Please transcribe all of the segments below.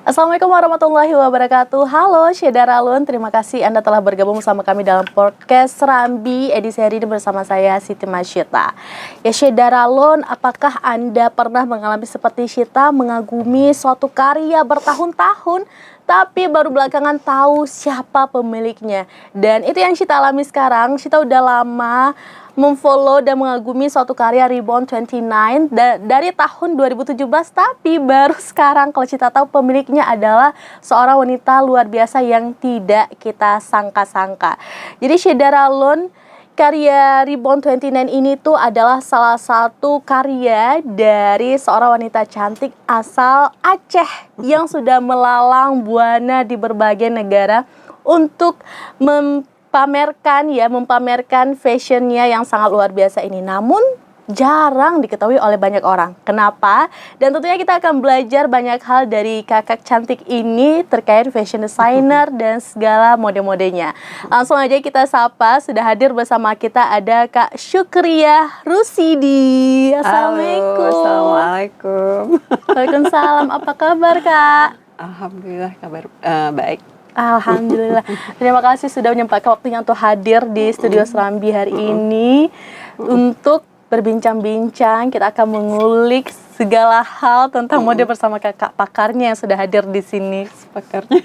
Assalamualaikum warahmatullahi wabarakatuh. Halo Syedaralun, terima kasih Anda telah bergabung bersama kami dalam podcast Serambi edisi hari ini bersama saya Siti Masyita. Ya Syedaralun, apakah Anda pernah mengalami seperti Syita mengagumi suatu karya bertahun-tahun tapi baru belakangan tahu siapa pemiliknya? Dan itu yang Syita alami sekarang. Syita udah lama memfollow dan mengagumi suatu karya Reborn 29 dari tahun 2017, tapi baru sekarang kalau kita tahu pemiliknya adalah seorang wanita luar biasa yang tidak kita sangka-sangka. Jadi Syedaralun, karya Reborn 29 ini tuh adalah salah satu karya dari seorang wanita cantik asal Aceh yang sudah melalang buana di berbagai negara untuk mempamerkan fashionnya yang sangat luar biasa ini. Namun jarang diketahui oleh banyak orang. Kenapa? Dan tentunya kita akan belajar banyak hal dari kakak cantik ini terkait fashion designer dan segala mode-modenya. Langsung aja kita sapa, sudah hadir bersama kita ada Kak Syukriah Rusidi. Assalamualaikum. Halo, assalamualaikum. Waalaikumsalam. Apa kabar Kak? Alhamdulillah kabar baik. Alhamdulillah. Terima kasih sudah menyempatkan waktunya untuk hadir di studio Serambi hari ini untuk berbincang-bincang. Kita akan mengulik segala hal tentang mode bersama kakak pakarnya yang sudah hadir di sini. Pakarnya.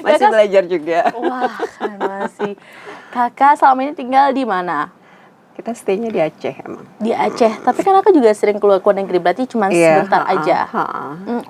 Masih belajar juga. Wah, kan masih. Kakak selama ini tinggal di mana? Kita stay-nya di Aceh emang. Di Aceh. Tapi kan aku juga sering keluar negeri, berarti cuma sebentar aja.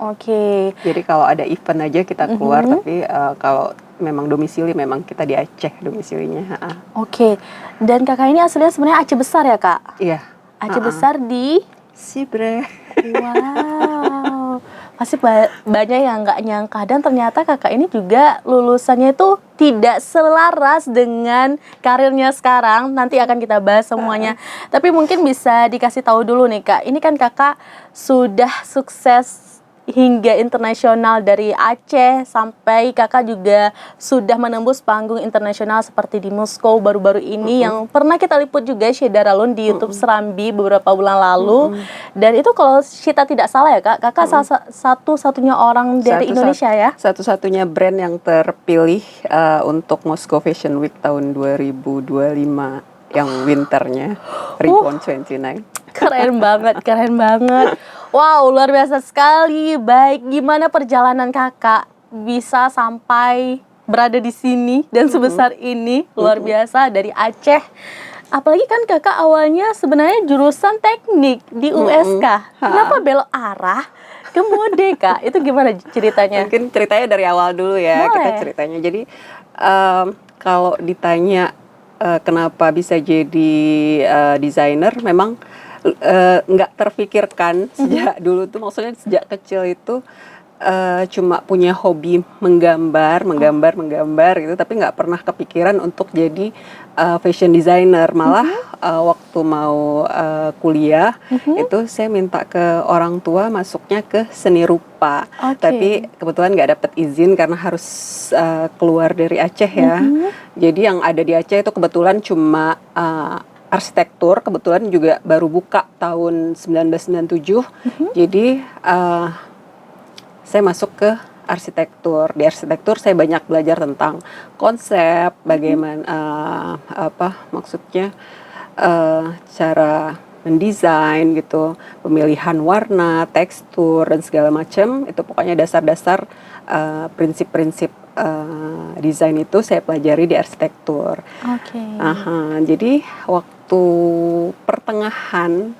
Oke. Jadi kalau ada event aja kita keluar, tapi kalau memang domisili memang kita di Aceh domisilinya. Oke. Dan kakak ini aslinya sebenarnya Aceh besar ya kak? Iya. Aceh besar di Sibre. Wow, pasti banyak yang nggak nyangka, dan ternyata kakak ini juga lulusannya itu tidak selaras dengan karirnya sekarang. Nanti akan kita bahas semuanya. Tapi mungkin bisa dikasih tahu dulu nih kak, ini kan kakak sudah sukses hingga internasional dari Aceh, sampai kakak juga sudah menembus panggung internasional seperti di Moskow baru-baru ini yang pernah kita liput juga Syedaralun di YouTube Serambi beberapa bulan lalu. Dan itu kalau Syita tidak salah ya kak, kakak salah satu-satunya orang dari Indonesia ya? Satu-satunya brand yang terpilih untuk Moscow Fashion Week tahun 2025 yang winternya Reborn 29. Keren banget, keren banget. Wow, luar biasa sekali. Baik, gimana perjalanan kakak bisa sampai berada di sini dan sebesar ini? Luar biasa, dari Aceh. Apalagi kan kakak awalnya sebenarnya jurusan teknik di USK. Kenapa belok arah ke mode kak? Itu gimana ceritanya? Mungkin ceritanya dari awal dulu ya. Boleh. Kita ceritanya. Jadi kalau ditanya kenapa bisa jadi desainer, memang nggak terfikirkan sejak dulu tuh. Maksudnya sejak kecil itu cuma punya hobi menggambar gitu, tapi nggak pernah kepikiran untuk jadi fashion designer. Malah waktu mau kuliah itu saya minta ke orang tua masuknya ke seni rupa. Tapi kebetulan nggak dapet izin karena harus keluar dari Aceh ya. Jadi yang ada di Aceh itu kebetulan cuma arsitektur, kebetulan juga baru buka tahun 1997. Jadi saya masuk ke arsitektur. Di arsitektur saya banyak belajar tentang konsep, bagaimana maksudnya cara mendesain gitu, pemilihan warna, tekstur dan segala macam. Itu pokoknya dasar-dasar prinsip-prinsip desain itu saya pelajari di arsitektur. Jadi waktu pertengahan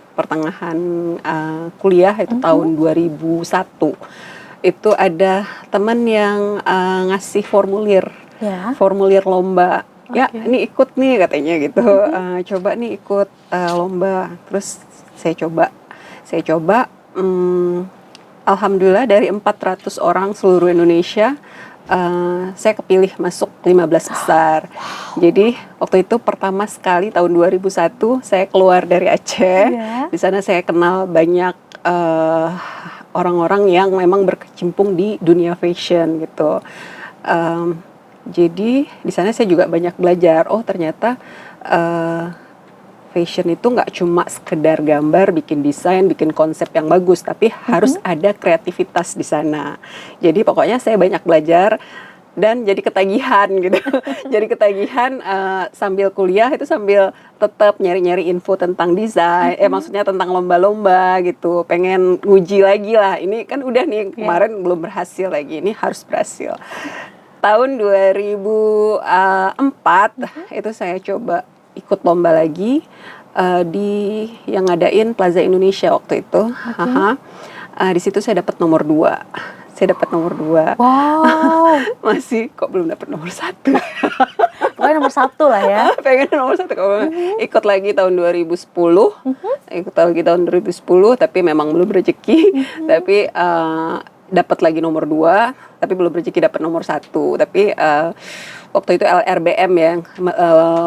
kuliah itu tahun 2001 itu ada teman yang ngasih formulir lomba. Ya ini ikut nih katanya gitu. Coba nih ikut lomba. Terus saya coba alhamdulillah dari 400 orang seluruh Indonesia saya kepilih masuk 15 besar. Jadi waktu itu pertama sekali tahun 2001 saya keluar dari Aceh. Di sana saya kenal banyak orang-orang yang memang berkecimpung di dunia fashion gitu. Jadi di sana saya juga banyak belajar. Oh ternyata fashion itu nggak cuma sekedar gambar, bikin desain, bikin konsep yang bagus, tapi harus ada kreativitas di sana. Jadi pokoknya saya banyak belajar dan jadi ketagihan gitu. Jadi ketagihan sambil kuliah itu sambil tetap nyari-nyari info tentang desain, maksudnya tentang lomba-lomba gitu. Pengen nguji lagi lah. Ini kan udah nih kemarin belum berhasil lagi, ini harus berhasil. Tahun 2004 itu saya coba ikut lomba lagi di yang ngadain Plaza Indonesia waktu itu. Di situ saya dapat nomor 2. Saya dapat nomor 2. Wow. Masih kok belum dapat nomor 1. Pokoknya nomor 1 lah ya. Pengen nomor 1 kalau ikut lagi tahun 2010. Ikut lagi tahun 2010 tapi memang belum rezeki. Tapi dapat lagi nomor 2, tapi belum rezeki dapat nomor 1. Tapi waktu itu LRBM ya,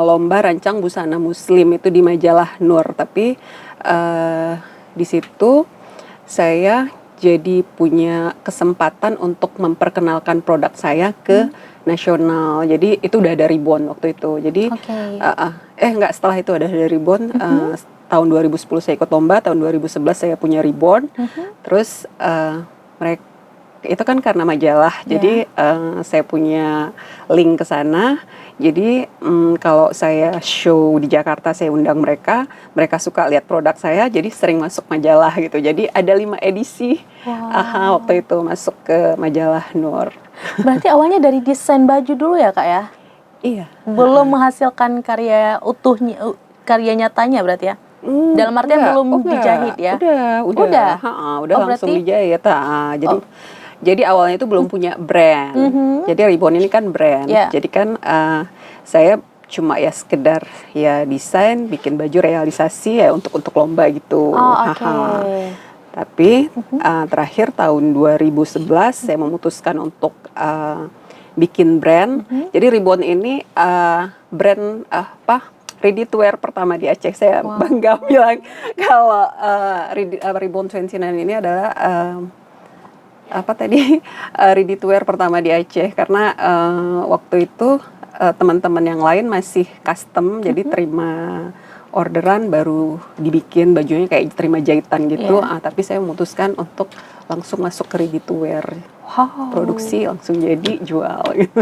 lomba rancang busana muslim itu di majalah Nur. Tapi di situ saya jadi punya kesempatan untuk memperkenalkan produk saya ke nasional. Jadi itu udah ada ribbon waktu itu. Jadi enggak, setelah itu ada ribbon. Tahun 2010 saya ikut lomba, tahun 2011 saya punya ribbon. Terus mereka itu kan karena majalah, jadi saya punya link ke sana. Jadi kalau saya show di Jakarta, saya undang mereka suka lihat produk saya, jadi sering masuk majalah gitu. Jadi ada 5 edisi waktu itu masuk ke majalah Nur. Berarti awalnya dari desain baju dulu ya Kak ya? Iya. Belum menghasilkan karya utuhnya, karya nyatanya berarti ya? Dalam artian belum dijahit ya? Udah langsung dijahit. Jadi awalnya itu belum punya brand. Jadi ribbon ini kan brand. Jadi kan saya cuma ya sekedar ya desain, bikin baju realisasi ya untuk lomba gitu. Tapi terakhir tahun 2011 saya memutuskan untuk bikin brand. Jadi ribbon ini brand ready to wear pertama di Aceh. Saya bangga bilang kalau Ribbon 29 ini adalah ready to wear pertama di Aceh, karena waktu itu teman-teman yang lain masih custom, jadi terima orderan baru dibikin bajunya kayak terima jahitan gitu. Tapi saya memutuskan untuk langsung masuk ke ready to wear, produksi langsung jadi jual gitu.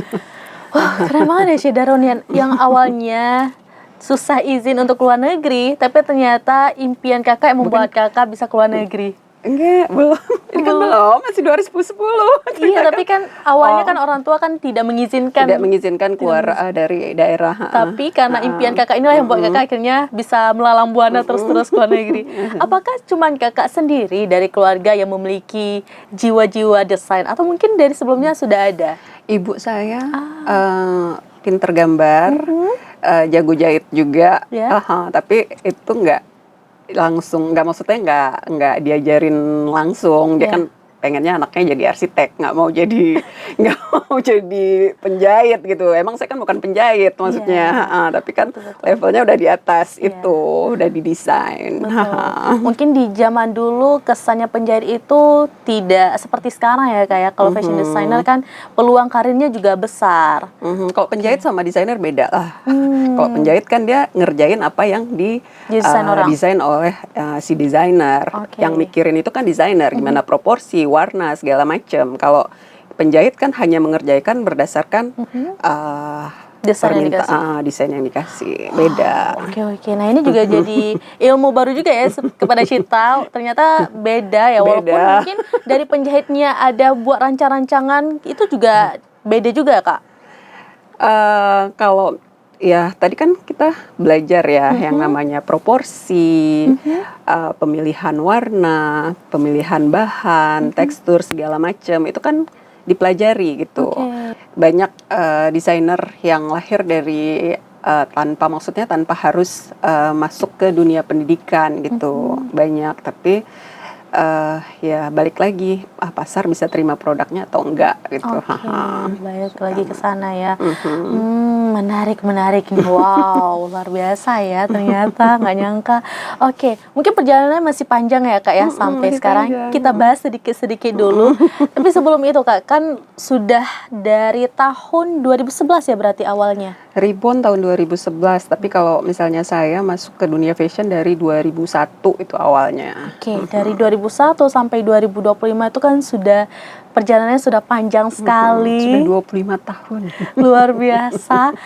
Wah, keren banget ya Syeda Ronian, yang awalnya susah izin untuk keluar negeri, tapi ternyata impian kakak yang membuat kakak bisa keluar negeri. Enggak, belum. Ini kan belum, masih 2010. Iya, tapi kan awalnya kan orang tua kan tidak mengizinkan. Tidak mengizinkan keluar dari daerah. Tapi karena impian kakak inilah yang buat kakak akhirnya bisa melalang buana terus-terus keluar negeri. Apakah cuman kakak sendiri dari keluarga yang memiliki jiwa-jiwa desain, atau mungkin dari sebelumnya sudah ada? Ibu saya pinter gambar, jago jahit juga. Tapi itu enggak langsung, maksudnya nggak diajarin langsung. Dia kan pengennya anaknya jadi arsitek, nggak mau jadi penjahit gitu. Emang saya kan bukan penjahit maksudnya, tapi kan levelnya udah di atas itu, udah didesain. Mungkin di zaman dulu kesannya penjahit itu tidak seperti sekarang ya kayak kalau fashion designer kan peluang karirnya juga besar. Kalau penjahit sama desainer beda lah. Kalau penjahit kan dia ngerjain apa yang desain oleh si desainer. Yang mikirin itu kan desainer, gimana proporsi, warna, segala macam. Kalau penjahit kan hanya mengerjakan berdasarkan desain yang dikasih. Beda. Oke. Nah ini juga jadi ilmu baru juga ya kepada Syita. Ternyata beda ya. Walaupun mungkin dari penjahitnya ada buat rancangan itu juga beda juga Kak. Kalau ya tadi kan kita belajar ya yang namanya proporsi, pemilihan warna, pemilihan bahan, tekstur segala macam itu kan dipelajari gitu. Banyak desainer yang lahir dari tanpa harus masuk ke dunia pendidikan gitu. Banyak, tapi ya balik lagi pasar bisa terima produknya atau enggak gitu. Balik lagi ke sana ya. Menarik nih. Wow, luar biasa ya ternyata, nggak nyangka. Mungkin perjalanannya masih panjang ya Kak ya sampai sekarang. Panjang. Kita bahas sedikit dulu. Tapi sebelum itu Kak, kan sudah dari tahun 2011 ya berarti awalnya. Ribbon tahun 2011, tapi kalau misalnya saya masuk ke dunia fashion dari 2001 itu awalnya. Oke, dari 2001 sampai 2025 itu kan sudah perjalanannya sudah panjang Sudah sekali, 25 tahun. luar biasa.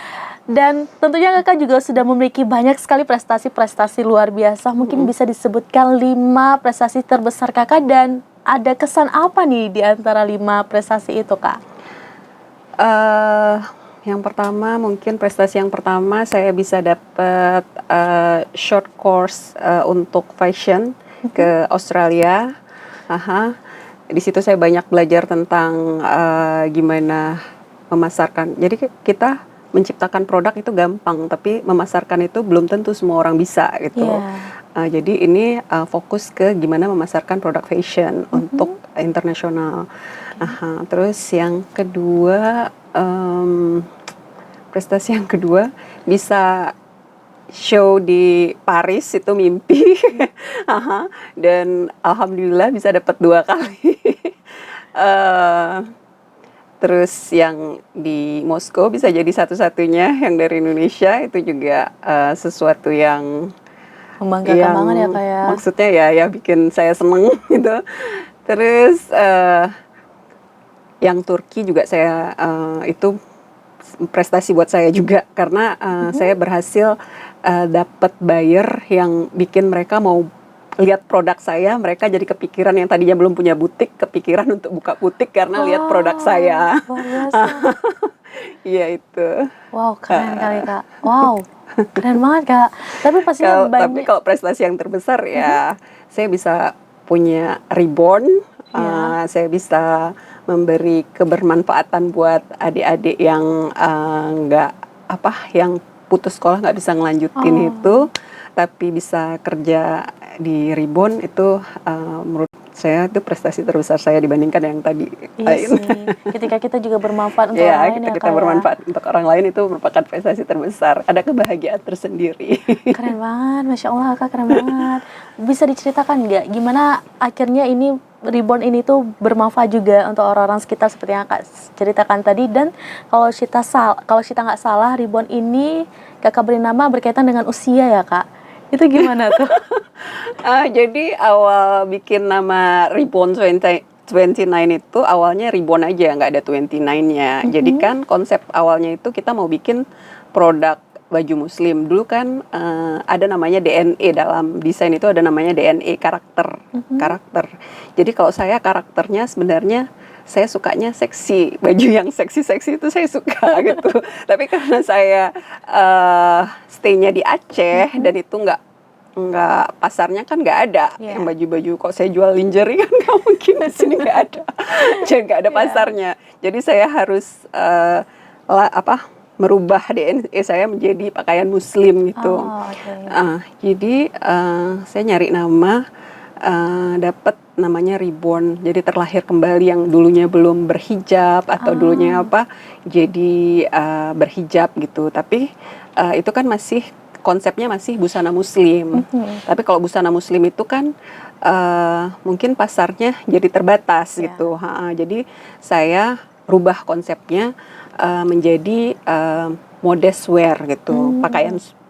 Dan tentunya kakak juga sudah memiliki banyak sekali prestasi-prestasi luar biasa. Mungkin bisa disebutkan 5 prestasi terbesar kakak dan ada kesan apa nih di antara 5 prestasi itu, Kak? Yang pertama mungkin prestasi yang pertama saya bisa dapat short course untuk fashion ke Australia. Aha. Di situ saya banyak belajar tentang gimana memasarkan. Jadi kita menciptakan produk itu gampang, tapi memasarkan itu belum tentu semua orang bisa gitu. Iya. Jadi ini fokus ke gimana memasarkan produk fashion untuk internasional. Aha. Terus yang kedua, prestasi yang kedua bisa show di Paris itu mimpi. Aha. Dan alhamdulillah bisa dapat 2 kali. Eh, Terus yang di Moskow bisa jadi satu-satunya yang dari Indonesia, itu juga sesuatu yang Membanggakan banget ya, Kak ya. maksudnya ya bikin saya seneng gitu. Terus yang Turki juga saya itu prestasi buat saya juga karena saya berhasil dapat buyer yang bikin mereka mau lihat produk saya, mereka jadi kepikiran yang tadinya belum punya butik, kepikiran untuk buka butik karena lihat produk saya. Luar biasa. Iya itu. Wow, keren kali, Kak. Wow, keren banget, Kak. Tapi pastinya Tapi banyak. kalau prestasi yang terbesar ya, saya bisa punya Reborn, Iya. saya bisa memberi kebermanfaatan buat adik-adik yang nggak yang putus sekolah nggak bisa ngelanjutin itu, tapi bisa kerja di Reborn itu menurut saya itu prestasi terbesar saya dibandingkan yang tadi Iya lain. sih. Ketika kita juga bermanfaat untuk Ya, orang lain ya, kita Kak ya. bermanfaat untuk orang lain itu merupakan prestasi terbesar. Ada kebahagiaan tersendiri. Keren banget, Masya Allah, Kak, keren banget. Bisa diceritakan nggak gimana akhirnya ini Reborn ini tuh bermanfaat juga untuk orang-orang sekitar seperti yang Kak ceritakan tadi. Dan kalau kita nggak salah, Reborn ini Kakak beri nama berkaitan dengan usia ya, Kak. Itu gimana tuh? Jadi awal bikin nama Reborn 29 itu awalnya Reborn aja, nggak ada 29-nya. Jadi kan konsep awalnya itu kita mau bikin produk baju muslim. Dulu kan ada namanya DNA, dalam desain itu ada namanya DNA, karakter. Jadi kalau saya karakternya sebenarnya saya sukanya seksi, baju yang seksi-seksi itu saya suka gitu. Tapi karena saya stay-nya di Aceh dan itu nggak pasarnya kan nggak ada yang baju-baju, kok saya jual lingerie kan nggak mungkin di sini nggak ada, jadi nggak ada pasarnya. Jadi saya harus merubah DNA saya menjadi pakaian muslim gitu. Jadi saya nyari nama, dapat namanya Reborn, jadi terlahir kembali yang dulunya belum berhijab atau dulunya jadi berhijab gitu. Tapi itu kan masih konsepnya masih busana muslim. Tapi kalau busana muslim itu kan mungkin pasarnya jadi terbatas gitu. Jadi saya rubah konsepnya menjadi modest wear gitu,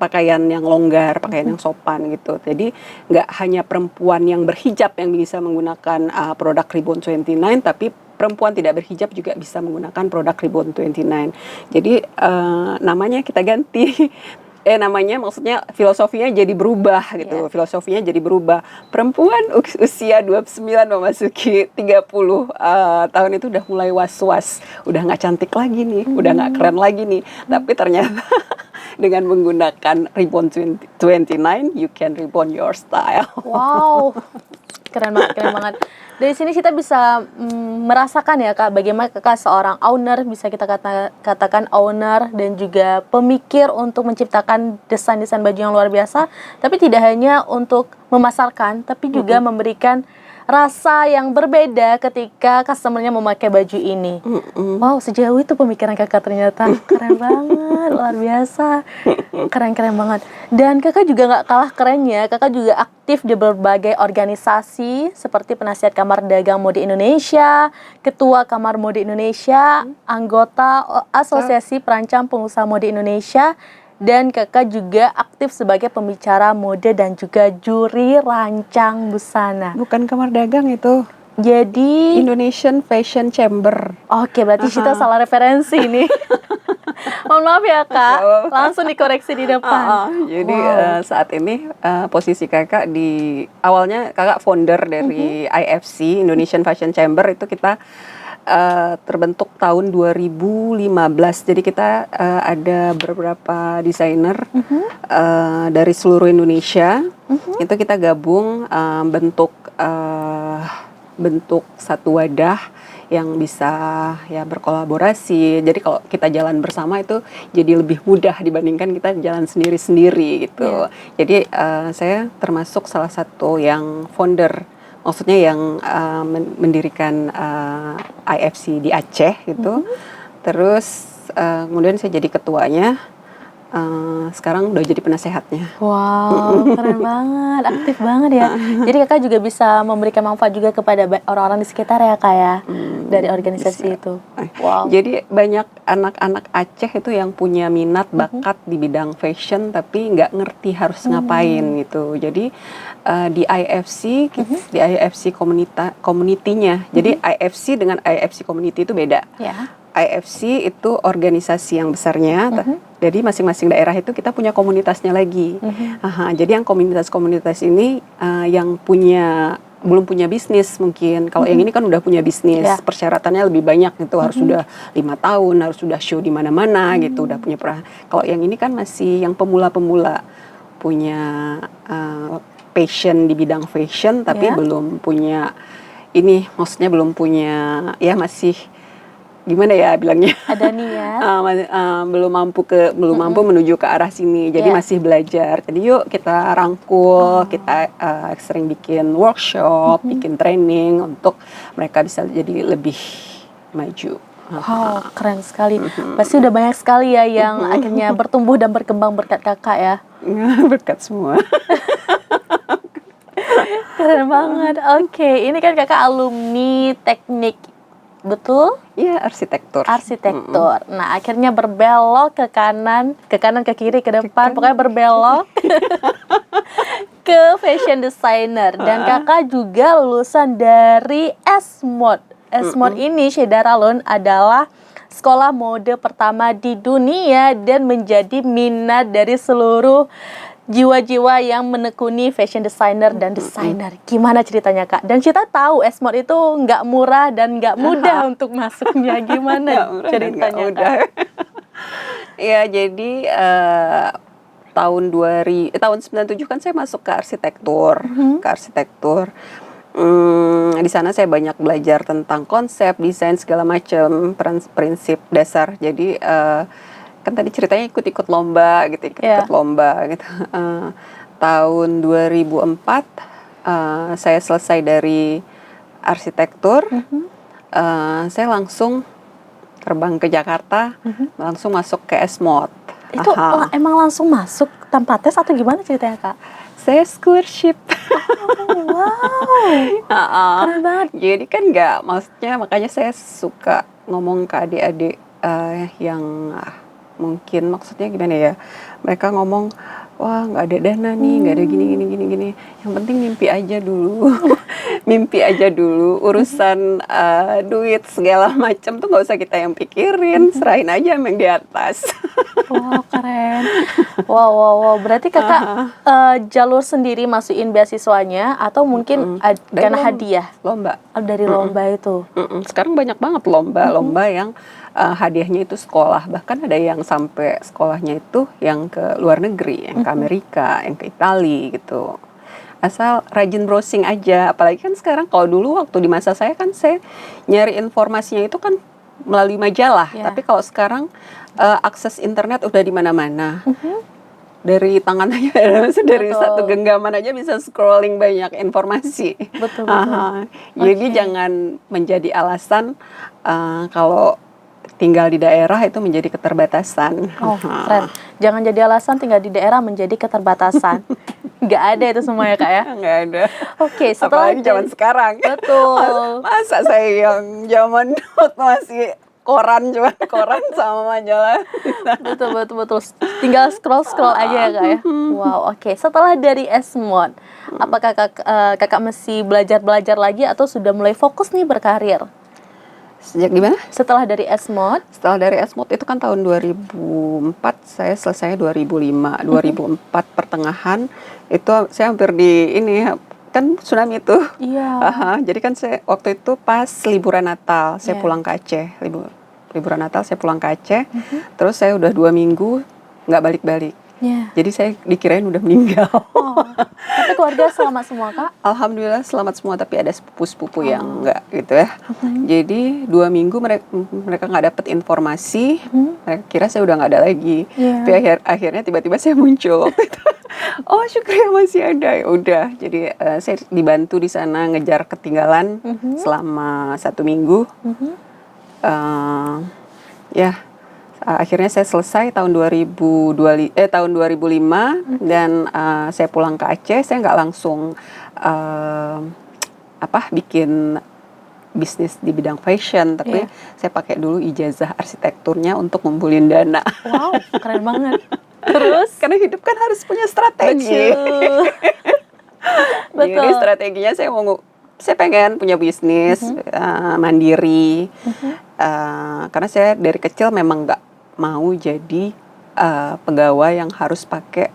pakaian yang longgar, pakaian yang sopan gitu. Jadi nggak hanya perempuan yang berhijab yang bisa menggunakan produk Reborn 29, tapi perempuan tidak berhijab juga bisa menggunakan produk Reborn 29. Jadi namanya kita ganti. Namanya maksudnya filosofinya jadi berubah gitu. Filosofinya jadi berubah. Perempuan usia 29 memasuki 30 tahun itu udah mulai was-was. Udah nggak cantik lagi nih, udah nggak keren lagi nih. Tapi ternyata dengan menggunakan Reborn 29, you can reborn your style. Wow, keren banget, keren banget. Dari sini kita bisa merasakan ya, Kak, bagaimana Kakak seorang owner, bisa kita katakan owner dan juga pemikir untuk menciptakan desain-desain baju yang luar biasa. Tapi tidak hanya untuk memasarkan, tapi juga memberikan rasa yang berbeda ketika customernya memakai baju ini. Wow, sejauh itu pemikiran kakak ternyata. Keren banget, luar biasa. Keren-keren banget. Dan kakak juga nggak kalah kerennya, kakak juga aktif di berbagai organisasi seperti penasihat Kamar Dagang Mode Indonesia, Ketua Kamar Mode Indonesia, anggota Asosiasi Perancang Pengusaha Mode Indonesia, dan kakak juga aktif sebagai pembicara mode dan juga juri rancang busana. Bukan Kamar Dagang itu, Jadi, Indonesian Fashion Chamber. oke, berarti kita salah referensi nih. Mohon maaf ya kak, langsung dikoreksi di depan. Jadi Wow. saat ini posisi kakak di awalnya kakak founder dari IFC, Indonesian Fashion Chamber, itu kita terbentuk tahun 2015. Jadi kita ada beberapa desainer dari seluruh Indonesia. Itu kita gabung bentuk satu wadah yang bisa ya berkolaborasi. Jadi kalau kita jalan bersama itu jadi lebih mudah dibandingkan kita jalan sendiri-sendiri gitu. Jadi saya termasuk salah satu yang founder, maksudnya yang mendirikan IFC di Aceh gitu. Terus kemudian saya jadi ketuanya. Sekarang udah jadi penasehatnya. Wow, keren banget, aktif banget ya. Jadi kakak juga bisa memberikan manfaat juga kepada orang-orang di sekitar ya kak ya, dari organisasi itu. Wow. Jadi banyak anak-anak Aceh itu yang punya minat bakat di bidang fashion tapi nggak ngerti harus ngapain gitu. Jadi di IFC, di IFC community-nya. Jadi IFC dengan IFC community itu beda. Ya. IFC itu organisasi yang besarnya, jadi masing-masing daerah itu kita punya komunitasnya lagi. Jadi yang komunitas-komunitas ini yang belum punya bisnis mungkin. Kalau yang ini kan udah punya bisnis, persyaratannya lebih banyak gitu, harus sudah 5 tahun, harus sudah show di mana-mana gitu, udah punya Kalau yang ini kan masih yang pemula-pemula, punya passion di bidang fashion, tapi belum punya ini, maksudnya belum punya, ya masih gimana ya bilangnya, Ada niat. belum mampu menuju ke arah sini, jadi masih belajar. Jadi yuk kita rangkul, kita sering bikin workshop, bikin training untuk mereka bisa jadi lebih maju. Wow, keren sekali. Pasti udah banyak sekali ya yang akhirnya bertumbuh dan berkembang berkat kakak ya. Berkat semua. Keren banget. Oke, ini kan kakak alumni teknik, betul? Iya, arsitektur. Arsitektur. Nah, akhirnya berbelok ke kanan, ke kiri, ke depan, pokoknya berbelok ke fashion designer. Dan kakak juga lulusan dari S-Mode. S-Mode ini, Syeda Ralon, adalah sekolah mode pertama di dunia dan menjadi minat dari seluruh jiwa-jiwa yang menekuni fashion designer dan desainer. Gimana ceritanya kak? Dan kita tahu S-Mode itu nggak murah dan nggak mudah untuk masuknya. Gimana ceritanya kak? Ya jadi tahun 97 kan saya masuk ke arsitektur, di sana saya banyak belajar tentang konsep, desain segala macam, prinsip dasar. Jadi kan tadi ceritanya ikut-ikut lomba gitu, lomba gitu. Tahun 2004 saya selesai dari arsitektur, saya langsung terbang ke Jakarta, langsung masuk ke S-Mode. Itu emang langsung masuk tanpa tes atau gimana ceritanya kak? Saya scholarship. Wow, keren banget. Jadi kan maksudnya makanya saya suka ngomong ke adik-adik yang mungkin maksudnya gimana ya, mereka ngomong wah nggak ada dana nih, nggak ada gini, yang penting mimpi aja dulu. Mimpi aja dulu, urusan duit segala macam tuh nggak usah kita yang pikirin, serahin aja yang di atas. Wow, keren. Wow. Berarti kakak jalur sendiri masukin beasiswanya atau mungkin karena hadiah? Lomba. Dari lomba itu? Sekarang banyak banget lomba yang hadiahnya itu sekolah. Bahkan ada yang sampai sekolahnya itu yang ke luar negeri, yang ke Amerika, yang ke Italia gitu. Asal rajin browsing aja. Apalagi kan sekarang, kalau dulu waktu di masa saya kan saya nyari informasinya itu kan melalui majalah. Tapi kalau sekarang akses internet udah di mana-mana. dari tangan aja, dari Betul. satu genggaman aja bisa scrolling banyak informasi. Betul, betul. Aha. Jadi Oke. jangan menjadi alasan kalau tinggal di daerah itu menjadi keterbatasan. Oh, Aha. keren. Jangan jadi alasan tinggal di daerah menjadi keterbatasan. Nggak ada itu semua ya, Kak ya. Nggak ada. Oke, setelah Apalagi zaman dari sekarang. betul. Masa saya yang zaman dulu masih koran, cuma koran sama majalah. Betul, betul, betul. Tinggal scroll aja ya, Kak ya. Wow, oke. Setelah dari Esmod, apakah Kakak masih belajar lagi atau sudah mulai fokus nih berkarir? Sejak gimana? Setelah dari Esmod, Setelah dari Esmod itu kan tahun 2004, saya selesai 2005. 2004 pertengahan itu saya hampir di ini, kan tsunami itu. iya. Aha, jadi kan saya waktu itu pas liburan Natal, saya Iya. pulang ke Aceh. Liburan Natal saya pulang ke Aceh, terus saya udah 2 minggu nggak balik-balik. Iya. Jadi saya dikirain udah meninggal. Oh, tapi keluarga selamat semua, Kak? Alhamdulillah selamat semua, tapi ada sepupu-sepupu yang enggak gitu ya. Jadi 2 minggu mereka nggak dapet informasi, mereka kira saya udah nggak ada lagi. Iya. Tapi akhirnya tiba-tiba saya muncul waktu itu. Oh syukurnya masih ada, ya udah. Jadi saya dibantu di sana ngejar ketinggalan selama 1 minggu. Ya. Akhirnya saya selesai tahun 2005 dan saya pulang ke Aceh. Saya nggak langsung bikin bisnis di bidang fashion, tapi saya pakai dulu ijazah arsitekturnya untuk ngumpulin dana. Wow, keren banget. Terus? Karena hidup kan harus punya strategi. Betul. Jadi strateginya saya pengen punya bisnis mandiri. Karena saya dari kecil memang nggak mau jadi pegawai yang harus pakai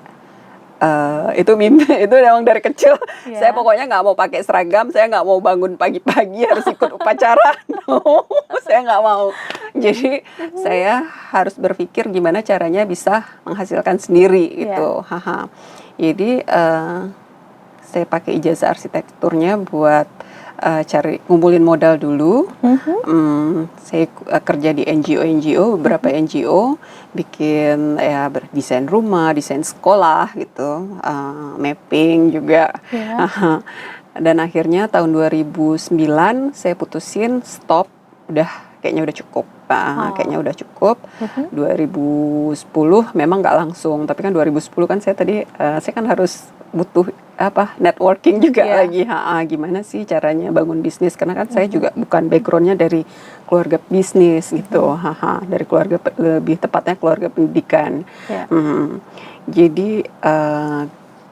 itu mimpi itu memang dari kecil. Saya pokoknya nggak mau pakai seragam, saya nggak mau bangun pagi-pagi harus ikut upacara. No, saya nggak mau. Jadi saya harus berpikir gimana caranya bisa menghasilkan sendiri gitu. Haha. Jadi saya pakai ijazah arsitekturnya buat cari ngumpulin modal dulu. Saya kerja di NGO, beberapa NGO, bikin desain rumah, desain sekolah gitu, mapping juga. Dan akhirnya tahun 2009 saya putusin stop, kayaknya udah cukup. Kayaknya udah cukup. 2010 memang nggak langsung, tapi kan 2010 kan saya kan harus butuh networking juga lagi. Gimana sih caranya bangun bisnis, karena kan saya juga bukan backgroundnya dari keluarga bisnis gitu. Dari keluarga, lebih tepatnya keluarga pendidikan. Jadi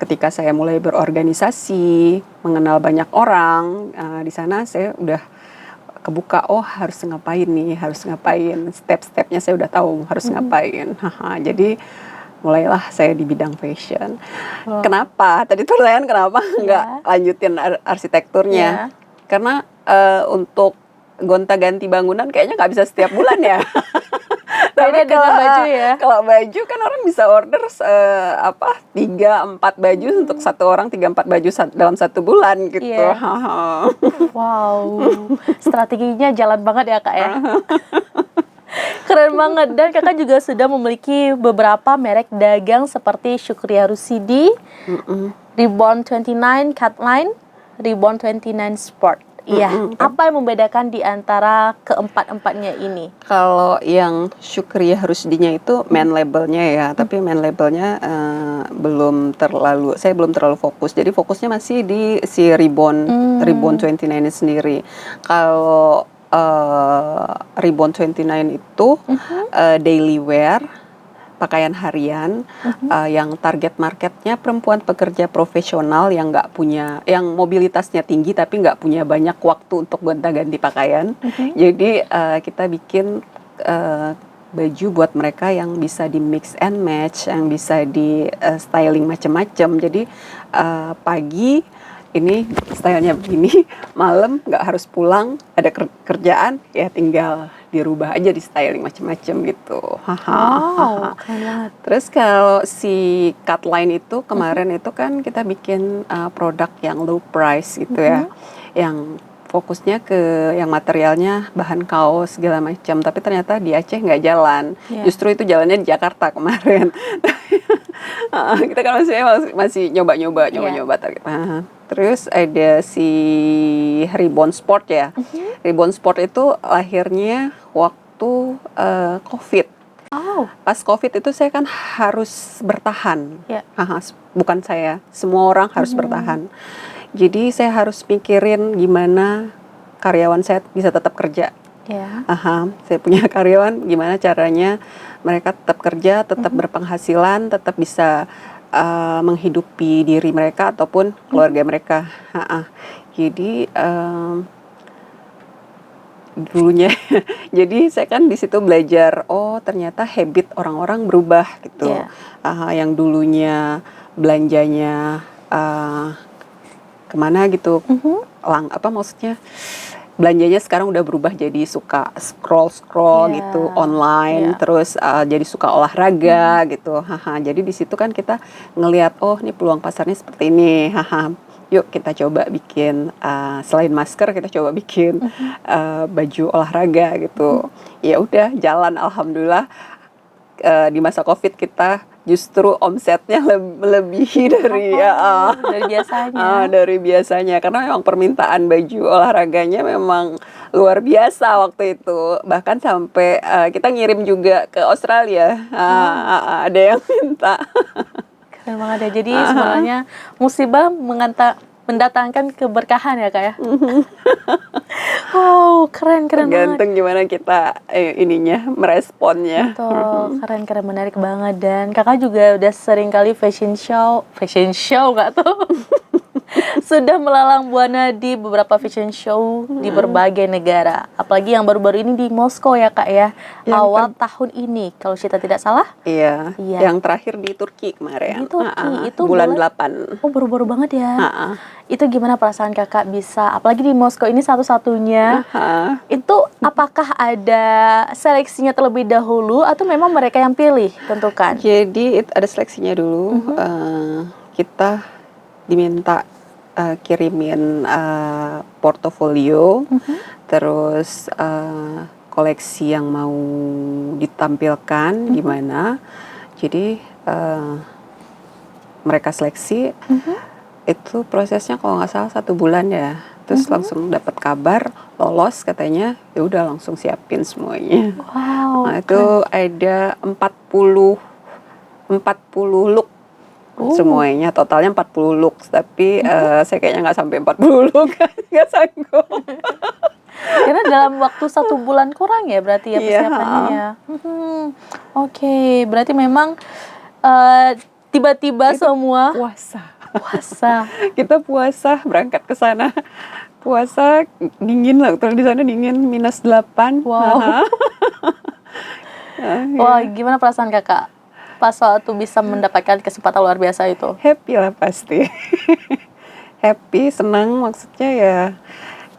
ketika saya mulai berorganisasi, mengenal banyak orang, di sana saya udah kebuka, harus ngapain, step-stepnya saya udah tahu harus ngapain. Jadi mulailah saya di bidang fashion. Kenapa? Tadi pertanyaan kenapa nggak lanjutin arsitekturnya? Karena untuk gonta-ganti bangunan kayaknya nggak bisa setiap bulan ya. Tapi dengan baju ya. Kalau baju kan orang bisa order 3-4 baju untuk satu orang, 3-4 baju dalam 1 bulan gitu. Wow, strateginya jalan banget ya, Kak ya. Keren banget. Dan Kakak juga sudah memiliki beberapa merek dagang seperti Syukria Rusidi, Reborn 29 Catline, Reborn 29 Sport. Iya. Apa yang membedakan di antara keempat-empatnya ini? Kalau yang Syukria Rusdinya itu main labelnya ya, tapi main labelnya saya belum terlalu fokus. Jadi fokusnya masih di si Reborn 29 sendiri. Kalau Reborn 29 itu daily wear, pakaian harian, yang target marketnya perempuan pekerja profesional yang yang mobilitasnya tinggi tapi nggak punya banyak waktu untuk gonta-ganti pakaian. Jadi kita bikin baju buat mereka yang bisa di mix and match, yang bisa di styling macam-macam. Jadi pagi ini stylenya begini, malam nggak harus pulang, ada kerjaan ya tinggal dirubah aja di styling macam-macam gitu. Wow, keren banget. Terus kalau si Catline itu kemarin itu kan kita bikin produk yang low price gitu ya, yang fokusnya ke yang materialnya bahan kaos segala macam, tapi ternyata di Aceh nggak jalan. Justru itu jalannya di Jakarta kemarin. Kita kan masih nyoba-nyoba target. Terus ada si Reborn Sport ya. Reborn Sport itu lahirnya waktu COVID. Pas COVID itu saya kan harus bertahan. Bukan saya, semua orang harus bertahan. Jadi saya harus mikirin gimana karyawan saya bisa tetap kerja. Saya punya karyawan, gimana caranya mereka tetap kerja, tetap berpenghasilan, tetap bisa menghidupi diri mereka ataupun keluarga mereka. Jadi dulunya, jadi saya kan di situ belajar, oh ternyata habit orang-orang berubah gitu. Yang dulunya belanjanya kemana gitu, maksudnya belanjanya sekarang udah berubah jadi suka scroll gitu online, terus jadi suka olahraga gitu. Jadi di situ kan kita ngelihat, oh ini peluang pasarnya seperti ini. Yuk kita coba bikin selain masker kita coba bikin baju olahraga gitu. Ya udah jalan, alhamdulillah. Di masa COVID kita justru omsetnya melebihi dari biasanya. Dari biasanya, karena memang permintaan baju olahraganya memang luar biasa waktu itu. Bahkan sampai kita ngirim juga ke Australia. Ada yang minta. Keren banget ya. Jadi sebenarnya musibah mendatangkan keberkahan ya Kak ya. Wow, keren banget. Tergantung gimana kita meresponnya. Betul, keren menarik banget. Dan Kakak juga udah sering kali fashion show nggak tuh? Sudah melalang buana di beberapa fashion show di berbagai negara. Apalagi yang baru-baru ini di Moskow ya Kak ya. Awal tahun ini kalau Syita tidak salah. Iya. Yang terakhir di Turki kemarin. Di Turki itu bulan 8. Oh, baru-baru banget ya. Itu gimana perasaan Kakak bisa, apalagi di Moskow ini satu-satunya. Itu apakah ada seleksinya terlebih dahulu atau memang mereka yang pilih tentukan? Jadi ada seleksinya dulu. Kita diminta kirimin portofolio, terus koleksi yang mau ditampilkan gimana. Jadi mereka seleksi, itu prosesnya kalau nggak salah 1 bulan ya. Terus langsung dapat kabar lolos katanya, ya udah langsung siapin semuanya. Nah, itu ada 40 look. Semuanya totalnya 40 look, tapi saya kayaknya nggak sampai 40 look, nggak sanggup. Karena dalam waktu 1 bulan kurang ya berarti ya persiapannya. Oke, berarti memang tiba-tiba semua puasa. Kita puasa berangkat ke sana. Puasa dingin lah, kalau di sana dingin -8. Wow. Wah, gimana perasaan Kakak pas waktu bisa mendapatkan kesempatan luar biasa itu? Happy lah pasti. Happy, senang, maksudnya ya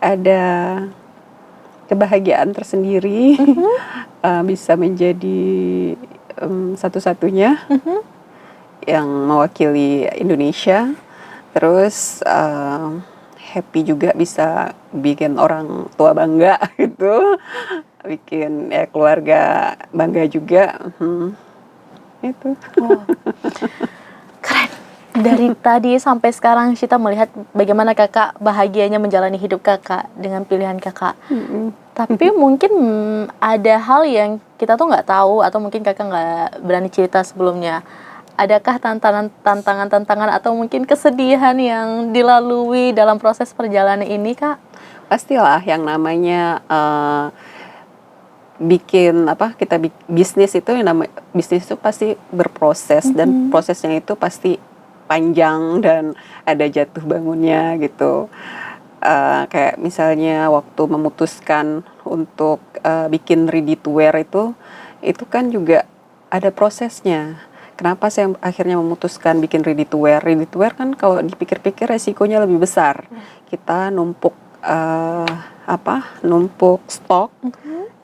ada kebahagiaan tersendiri. Bisa menjadi satu-satunya yang mewakili Indonesia. Terus happy juga bisa bikin orang tua bangga gitu, bikin keluarga bangga juga. Itu. Keren. Dari tadi sampai sekarang Syita melihat bagaimana Kakak bahagianya menjalani hidup Kakak dengan pilihan Kakak. Tapi mungkin ada hal yang kita tuh nggak tahu atau mungkin Kakak nggak berani cerita sebelumnya. Adakah tantangan atau mungkin kesedihan yang dilalui dalam proses perjalanan ini Kak? Pastilah yang namanya bisnis itu pasti berproses dan prosesnya itu pasti panjang dan ada jatuh bangunnya gitu. Kayak misalnya waktu memutuskan untuk bikin ready to wear itu kan juga ada prosesnya. Kenapa saya akhirnya memutuskan bikin ready to wear? Ready to wear kan kalau dipikir-pikir resikonya lebih besar. Kita numpuk stok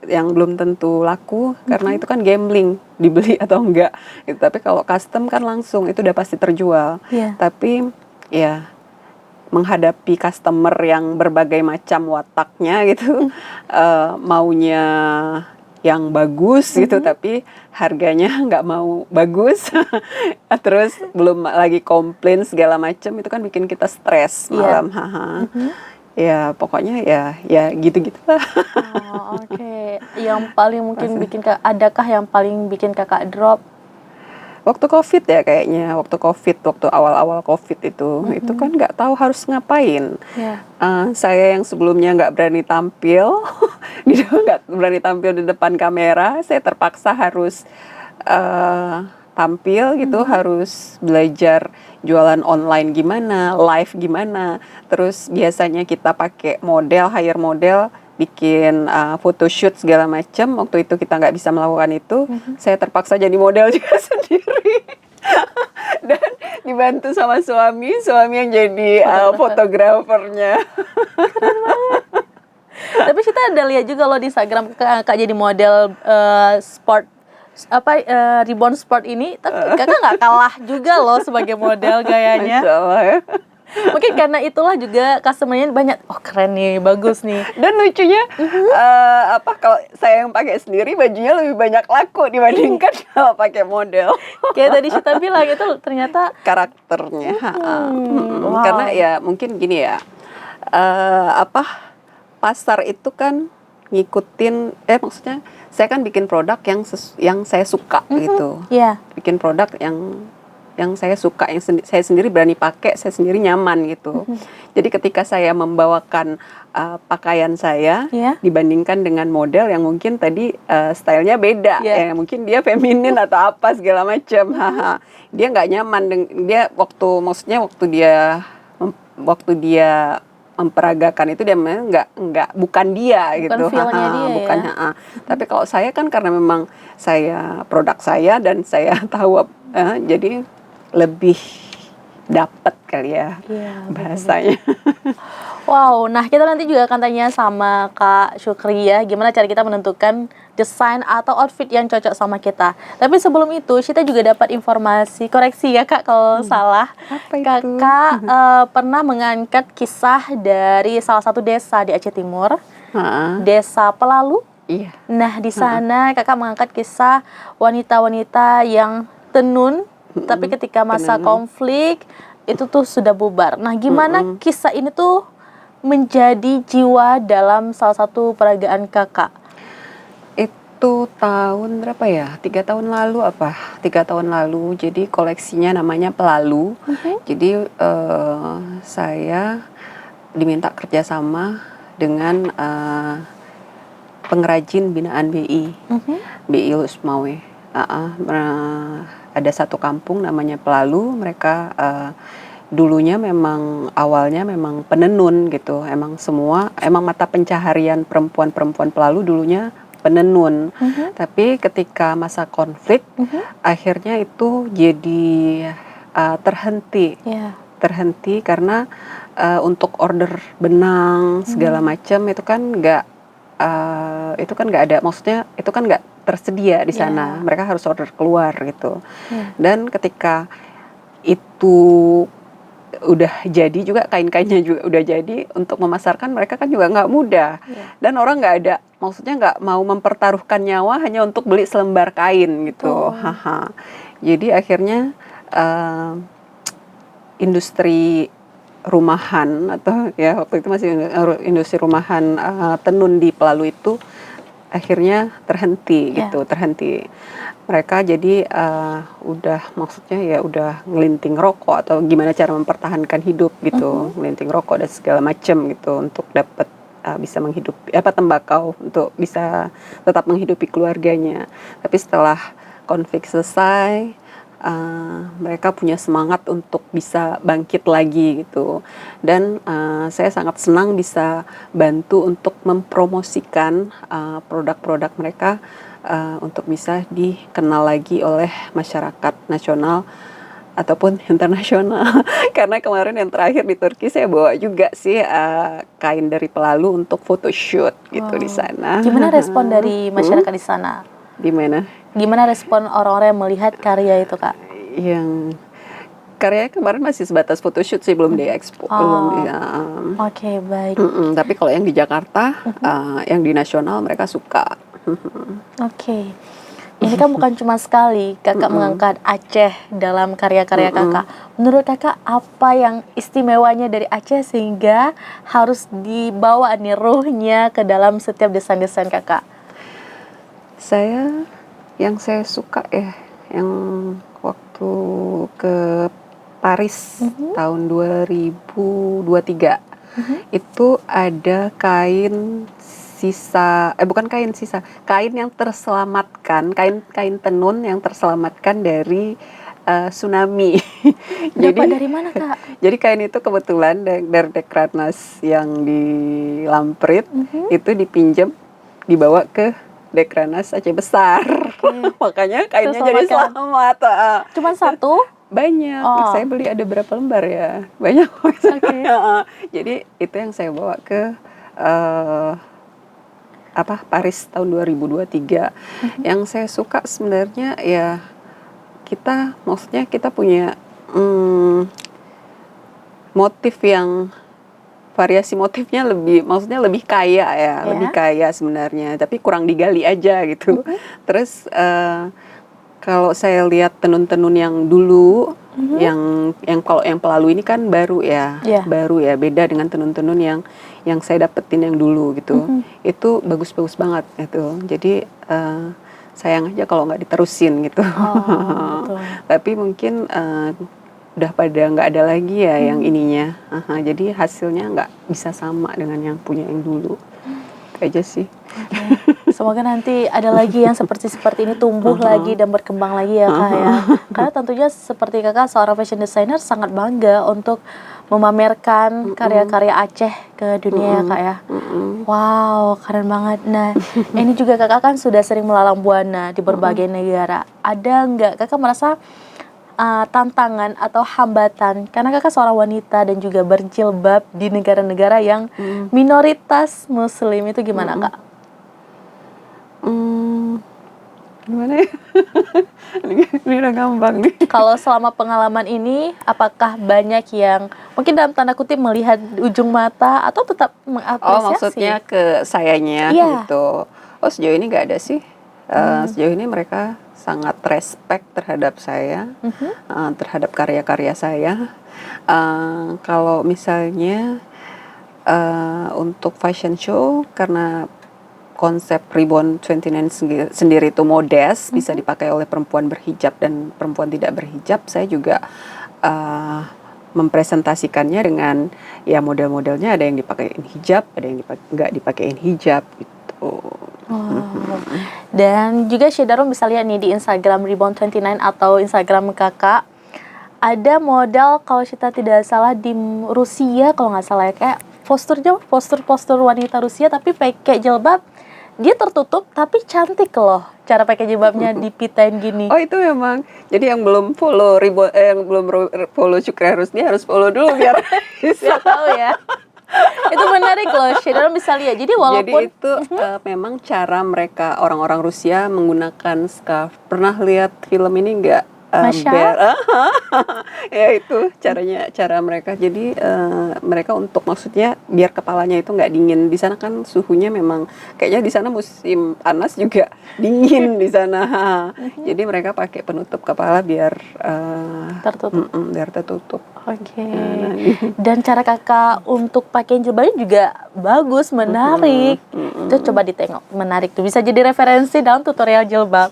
yang belum tentu laku, karena itu kan gambling, dibeli atau enggak gitu. Tapi kalau custom kan langsung itu udah pasti terjual. Tapi ya menghadapi customer yang berbagai macam wataknya gitu, maunya yang bagus gitu tapi harganya nggak mau bagus, terus belum lagi komplain segala macam, itu kan bikin kita stres Iya. malam. Haha. Ya pokoknya ya gitu-gitulah. Oh, oke. Yang paling mungkin bikin adakah yang paling bikin kakak drop? Waktu COVID ya kayaknya, waktu awal-awal COVID itu kan nggak tahu harus ngapain. Ya. Saya yang sebelumnya nggak berani tampil, nggak berani tampil di depan kamera, saya terpaksa harus tampil gitu, harus belajar jualan online gimana, live gimana. Terus biasanya kita pakai model, hire model, bikin photoshoot segala macam. Waktu itu kita nggak bisa melakukan itu, saya terpaksa jadi model juga sendiri. Dan dibantu sama suami yang jadi fotografernya. Tapi kita ada lihat juga loh di Instagram kakak jadi model sport Reborn Sport ini, tapi kakak nggak kalah juga loh sebagai model gayanya. Masya Allah ya. Mungkin karena itulah juga customer-nya banyak, oh keren nih, bagus nih. Dan lucunya kalau saya yang pakai sendiri bajunya lebih banyak laku dibandingkan kalau pakai model. Kayak tadi Syita bilang itu ternyata Karakternya. wow. Karena ya mungkin gini ya, pasar itu kan ngikutin, maksudnya saya kan bikin produk yang saya suka gitu. Iya. Bikin produk yang saya suka, yang saya sendiri berani pakai, saya sendiri nyaman gitu. Jadi ketika saya membawakan pakaian saya dibandingkan dengan model yang mungkin tadi stylenya beda, ya mungkin dia feminin atau apa segala macam, dia nggak nyaman. Dia waktu dia memperagakan itu dia bukan dia gitu, bukan. Tapi kalau saya kan karena memang produk saya dan saya tahu, jadi lebih dapat kali ya bahasanya. Wow, nah kita nanti juga akan tanya sama Kak Syukri ya, gimana cara kita menentukan desain atau outfit yang cocok sama kita. Tapi sebelum itu, kita juga dapat informasi, koreksi ya Kak kalau salah. Apa itu? Kakak pernah mengangkat kisah dari salah satu desa di Aceh Timur, Desa Pelalu. Iya. Nah di sana kakak mengangkat kisah wanita-wanita yang tenun, tapi ketika masa konflik itu tuh sudah bubar. Nah gimana kisah ini tuh menjadi jiwa dalam salah satu peragaan kakak? Itu tahun berapa ya? 3 tahun lalu apa? 3 tahun lalu. Jadi koleksinya namanya Pelalu. Jadi saya diminta kerjasama dengan pengrajin binaan BI, BI Lusmawe. Ada satu kampung namanya Pelalu. Mereka dulunya awalnya memang penenun gitu. Emang mata pencaharian perempuan Pelalu dulunya penenun. Tapi ketika masa konflik, akhirnya itu jadi terhenti karena untuk order benang segala macam itu kan nggak ada, maksudnya itu kan nggak tersedia di sana. Mereka harus order keluar gitu. Dan ketika itu udah jadi juga, kain-kainnya juga udah jadi, untuk memasarkan mereka kan juga nggak mudah. Dan orang nggak ada, maksudnya nggak mau mempertaruhkan nyawa hanya untuk beli selembar kain gitu. Jadi akhirnya industri rumahan, atau ya waktu itu masih industri rumahan tenun di Pelalu itu akhirnya terhenti. Mereka jadi udah ngelinting rokok atau gimana cara mempertahankan hidup gitu, ngelinting rokok dan segala macam gitu untuk dapat bisa menghidupi tembakau untuk bisa tetap menghidupi keluarganya. Tapi setelah konflik selesai, mereka punya semangat untuk bisa bangkit lagi gitu. Dan saya sangat senang bisa bantu untuk mempromosikan produk-produk mereka untuk bisa dikenal lagi oleh masyarakat nasional ataupun internasional. Karena kemarin yang terakhir di Turki saya bawa juga sih kain dari Pelalu untuk photoshoot gitu di sana. Gimana respon dari masyarakat di sana? Di mana? Gimana respon orang-orang yang melihat karya itu Kak? karyanya kemarin masih sebatas photoshoot sih, belum di-expo, belum di, Oke, baik. tapi kalau yang di Jakarta, yang di nasional mereka suka. Oke. Ini kan bukan cuma sekali kakak mengangkat Aceh dalam karya-karya kakak. Menurut kakak apa yang istimewanya dari Aceh sehingga harus dibawa nih ruhnya ke dalam setiap desain-desain kakak? Yang saya suka ya, yang waktu ke Paris tahun 2023 itu ada kain kain yang terselamatkan, kain tenun yang terselamatkan dari tsunami. Dapat dari mana kak? Jadi kain itu kebetulan dari Dekratnas yang di Lamprit itu dipinjam, dibawa ke Dekratnas Aceh Besar. Makanya kainnya jadi selamat. Cuman satu? Banyak. Saya beli ada berapa lembar ya? Banyak. Jadi itu yang saya bawa ke Paris tahun 2023. Yang saya suka sebenarnya ya maksudnya kita punya motif yang variasi motifnya lebih kaya ya, lebih kaya sebenarnya, tapi kurang digali aja gitu. Terus kalau saya lihat tenun-tenun yang dulu, yang kalau yang Pelalu ini kan baru ya, beda dengan tenun-tenun yang saya dapetin yang dulu gitu. Itu bagus-bagus banget gitu. Jadi sayang aja kalau nggak diterusin gitu. Tapi mungkin udah pada nggak ada lagi ya yang ininya. Jadi hasilnya nggak bisa sama dengan yang punya yang dulu. Itu aja sih. Semoga nanti ada lagi yang seperti ini tumbuh lagi dan berkembang lagi ya kak ya. Karena tentunya seperti kakak seorang fashion designer sangat bangga untuk memamerkan karya-karya Aceh ke dunia ya kak ya. Wow, keren banget. Nah, ini juga kakak kan sudah sering melalang buana di berbagai negara. Ada nggak kakak merasa tantangan atau hambatan karena kakak seorang wanita dan juga berjilbab di negara-negara yang minoritas muslim, itu gimana kak? Gimana ya? Ini udah gampang nih. Kalau selama pengalaman ini, apakah banyak yang mungkin dalam tanda kutip melihat ujung mata atau tetap mengapresiasi? Oh, maksudnya ke sayanya gitu. Oh, sejauh ini nggak ada sih. Sejauh ini mereka sangat respect terhadap saya, terhadap karya-karya saya. Kalau misalnya untuk fashion show, karena konsep Reborn 29 sendiri itu modest, bisa dipakai oleh perempuan berhijab dan perempuan tidak berhijab. Saya juga mempresentasikannya dengan ya model-modelnya ada yang dipakein hijab, ada yang nggak dipakein hijab gitu. Dan juga Shedaron bisa lihat nih di Instagram Reborn 29 atau Instagram kakak, ada model kalau kita tidak salah di Rusia kalau nggak salah ya, kayak postur wanita Rusia tapi pakai jilbab. Dia tertutup tapi cantik loh cara pakai jilbabnya, dipitain gini. Oh, itu memang. Jadi yang belum follow yang belum follow Syukri Rusdi harus follow dulu biar bisa tahu ya. Itu menarik loh, Shedaron bisa lihat. Jadi walaupun itu memang cara mereka orang-orang Rusia menggunakan scarf. Pernah lihat film ini enggak? Ya itu cara mereka. Jadi mereka untuk maksudnya biar kepalanya itu nggak dingin. Di sana kan suhunya memang kayaknya di sana musim panas juga dingin di sana. Jadi mereka pakai penutup kepala biar tertutup. Oke. Dan cara kakak untuk pakai jilbabnya juga bagus, menarik. Itu coba ditengok, menarik tuh. Bisa jadi referensi dalam tutorial jilbab.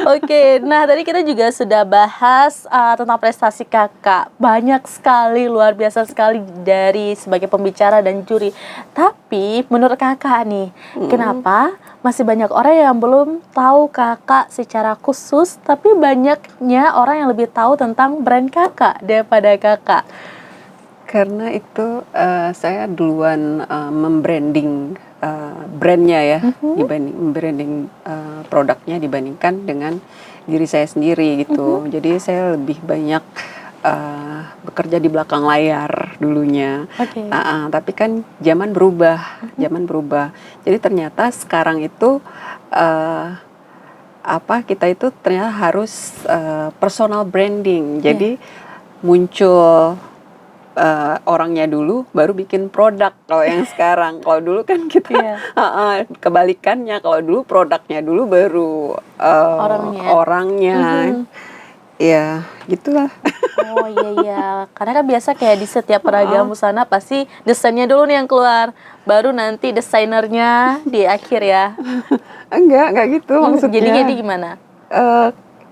Oke, nah tadi kita juga sudah bahas tentang prestasi kakak. Banyak sekali, luar biasa sekali dari sebagai pembicara dan juri. Tapi menurut kakak nih, kenapa masih banyak orang yang belum tahu kakak secara khusus, tapi banyaknya orang yang lebih tahu tentang brand kakak daripada kakak? Karena itu saya duluan membranding brandnya ya, branding produknya dibandingkan dengan diri saya sendiri gitu. Jadi saya lebih banyak bekerja di belakang layar dulunya. Tapi kan zaman berubah. Jadi ternyata sekarang itu kita itu ternyata harus personal branding. Jadi muncul orangnya dulu, baru bikin produk. Kalau yang sekarang, kalau dulu kan kita kebalikannya. Kalau dulu produknya dulu, baru orangnya. Ya, gitulah. Oh iya, karena kan biasa kayak di setiap peragam busana pasti desainnya dulu nih yang keluar, baru nanti desainernya di akhir ya. Enggak gitu maksudnya. Jadi gimana?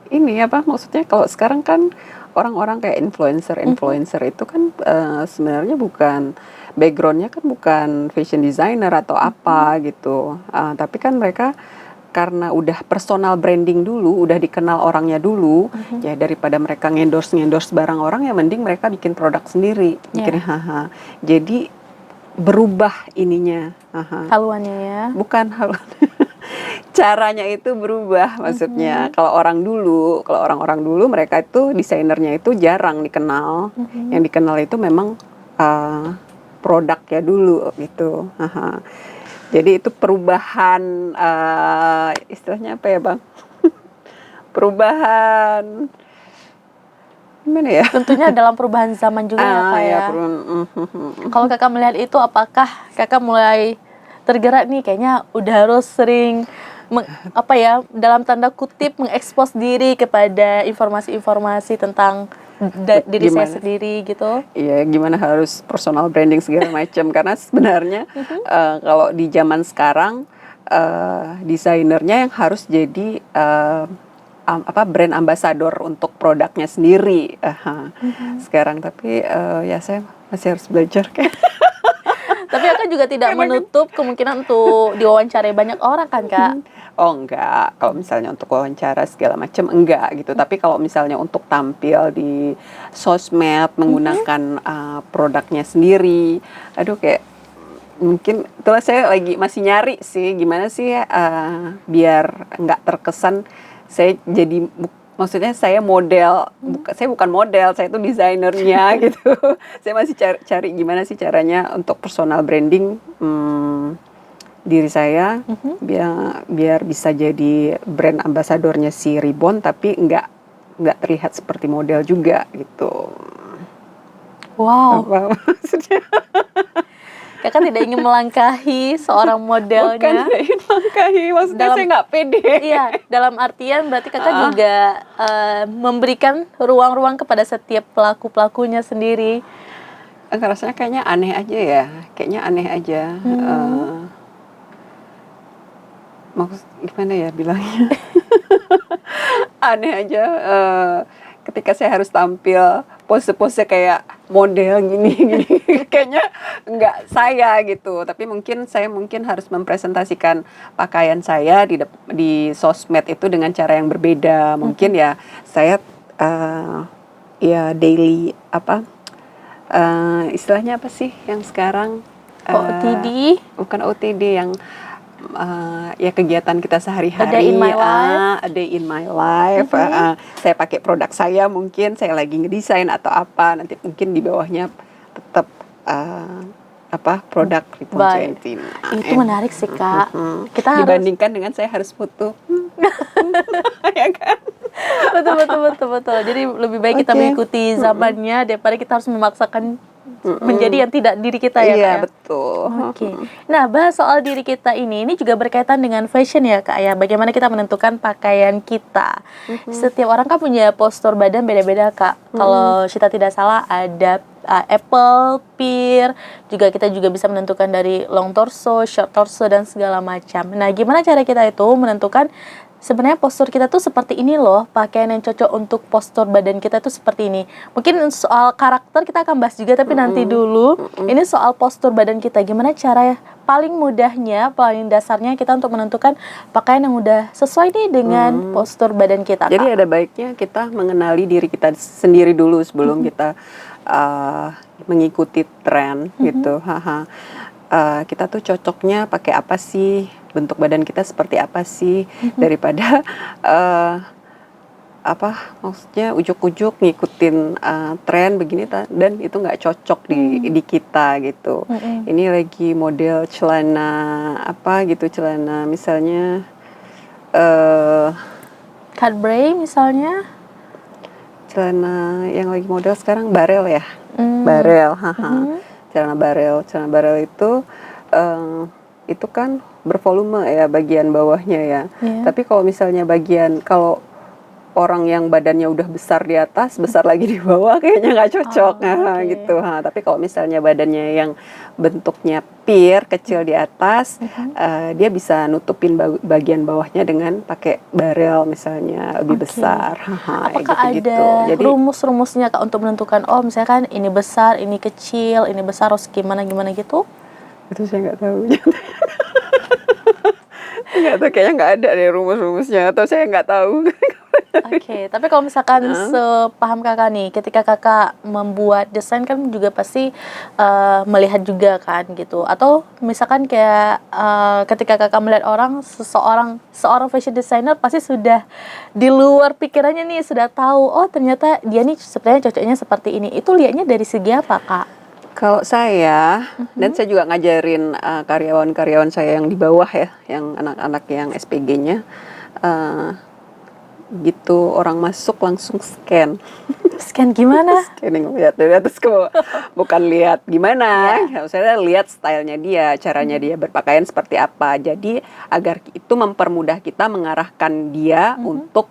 Ini apa maksudnya, kalau sekarang kan orang-orang kayak influencer itu kan sebenarnya bukan backgroundnya, kan bukan fashion designer atau apa gitu, tapi kan mereka karena udah personal branding dulu, udah dikenal orangnya dulu, ya daripada mereka ngendorse barang orang, ya mending mereka bikin produk sendiri, jadi berubah ininya, Haluannya ya. bukan haluan. Caranya itu berubah, maksudnya kalau orang-orang dulu mereka itu desainernya itu jarang dikenal, yang dikenal itu memang produknya dulu gitu. Jadi itu perubahan, istilahnya apa ya Bang? Perubahan gimana ya? Tentunya dalam perubahan zaman juga ya Kak ya. Kalau Kakak melihat itu, apakah Kakak mulai tergerak nih, kayaknya udah harus sering dalam tanda kutip mengekspos diri kepada informasi-informasi tentang diri saya sendiri gitu? Iya, gimana harus personal branding segala macam, karena sebenarnya kalau di zaman sekarang desainernya yang harus jadi brand ambassador untuk produknya sendiri sekarang. Tapi ya saya masih harus belajar kayak. Tapi Kakak juga tidak menutup kemungkinan untuk diwawancarai banyak orang kan Kak? Oh enggak, kalau misalnya untuk wawancara segala macam enggak gitu. Tapi kalau misalnya untuk tampil di sosmed menggunakan produknya sendiri, aduh kayak mungkin itulah saya masih nyari sih gimana sih biar nggak terkesan saya jadi maksudnya saya model, saya bukan model, saya itu desainernya gitu. Saya masih cari gimana sih caranya untuk personal branding diri saya, biar bisa jadi brand ambasadornya si Ribbon, tapi nggak terlihat seperti model juga gitu. Wow. Apa maksudnya? Kakak tidak ingin melangkahi seorang modelnya. Bukan tidak ingin melangkahi, maksudnya saya nggak pede. Iya, dalam artian berarti Kakak juga memberikan ruang-ruang kepada setiap pelaku-pelakunya sendiri. Rasanya kayaknya aneh aja ya, maksud gimana ya bilangnya? Aneh aja ketika saya harus tampil pose-pose kayak model gini kayaknya nggak saya gitu. Tapi saya mungkin harus mempresentasikan pakaian saya di sosmed itu dengan cara yang berbeda. Mungkin ya saya ya daily istilahnya apa sih yang sekarang OTD? Bukan OTD, yang ya kegiatan kita sehari-hari, A day in my life. A day in my life. Saya pakai produk saya, mungkin saya lagi ngedesain atau apa, nanti mungkin di bawahnya tetap produk Ribbon Centin. Itu menarik sih Kak. Kita dibandingkan dengan saya harus foto. Ya kan? Betul. Jadi lebih baik kita mengikuti zamannya daripada kita harus memaksakan menjadi yang tidak diri kita ya Kak. Iya, betul. Oke. Nah, bahas soal diri kita ini juga berkaitan dengan fashion ya Kak ya. Bagaimana kita menentukan pakaian kita. Setiap orang kan punya postur badan beda-beda Kak. Kalau Syita tidak salah ada apple, pear, juga kita juga bisa menentukan dari long torso, short torso dan segala macam. Nah, gimana cara kita itu menentukan sebenarnya postur kita tuh seperti ini loh, pakaian yang cocok untuk postur badan kita tuh seperti ini. Mungkin soal karakter kita akan bahas juga, tapi nanti dulu. Ini soal postur badan kita, gimana cara paling mudahnya, paling dasarnya kita untuk menentukan pakaian yang udah sesuai nih dengan postur badan kita. Jadi ada baiknya kita mengenali diri kita sendiri dulu sebelum kita mengikuti tren gitu. Kita tuh cocoknya pakai apa sih? Bentuk badan kita seperti apa sih, daripada maksudnya ujuk-ujuk ngikutin tren begini dan itu nggak cocok di kita gitu. Ini lagi model celana celana misalnya heartbreak misalnya? Celana yang lagi model sekarang barel ya. Barel, haha. Celana barel itu kan bervolume ya bagian bawahnya ya. Iya. Tapi kalau misalnya kalau orang yang badannya udah besar di atas, besar lagi di bawah, kayaknya nggak cocok, Oke. gitu. Tapi kalau misalnya badannya yang bentuknya pear, kecil di atas, dia bisa nutupin bagian bawahnya dengan pakai barel misalnya lebih Oke. besar. Apakah Gitu-gitu. ada Jadi rumus-rumusnya Kak untuk menentukan, oh misalkan ini besar, ini kecil, ini besar, harus gimana gitu? itu saya nggak tahu. Nggak tahu, kayaknya nggak ada deh rumus-rumusnya, atau saya nggak tahu. Oke, tapi kalau misalkan sepaham Kakak nih, ketika Kakak membuat desain kan juga pasti melihat juga kan gitu. Atau misalkan kayak ketika Kakak melihat seorang fashion designer pasti sudah di luar pikirannya nih, sudah tahu, oh ternyata dia nih sebenarnya cocoknya seperti ini. Itu lihatnya dari segi apa, Kak? Kalau saya, dan saya juga ngajarin karyawan-karyawan saya yang di bawah ya, yang anak-anak yang SPG-nya, gitu, orang masuk langsung scan. Scan gimana? Scanning, lihat dari atas ke bawah. Bukan lihat gimana, saya lihat stylenya dia, caranya dia berpakaian seperti apa. Jadi agar itu mempermudah kita mengarahkan dia untuk